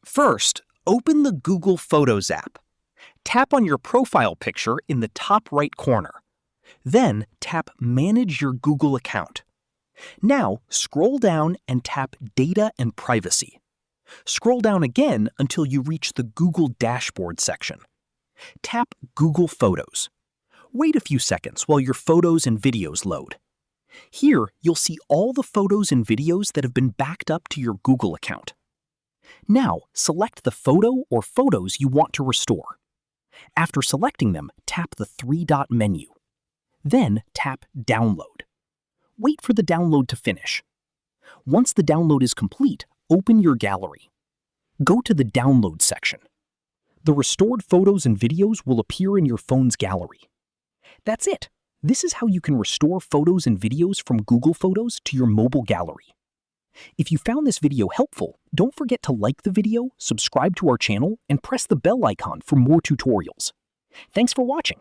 First, open the Google Photos app. Tap on your profile picture in the top right corner. Then tap Manage your Google account. Now, scroll down and tap Data and Privacy. Scroll down again until you reach the Google Dashboard section. Tap Google Photos. Wait a few seconds while your photos and videos load. Here, you'll see all the photos and videos that have been backed up to your Google account. Now, select the photo or photos you want to restore. After selecting them, tap the three-dot menu. Then tap Download. Wait for the download to finish. Once the download is complete, open your gallery. Go to the Download section. The restored photos and videos will appear in your phone's gallery. That's it. This is how you can restore photos and videos from Google Photos to your mobile gallery. If you found this video helpful, don't forget to like the video, subscribe to our channel, and press the bell icon for more tutorials. Thanks for watching.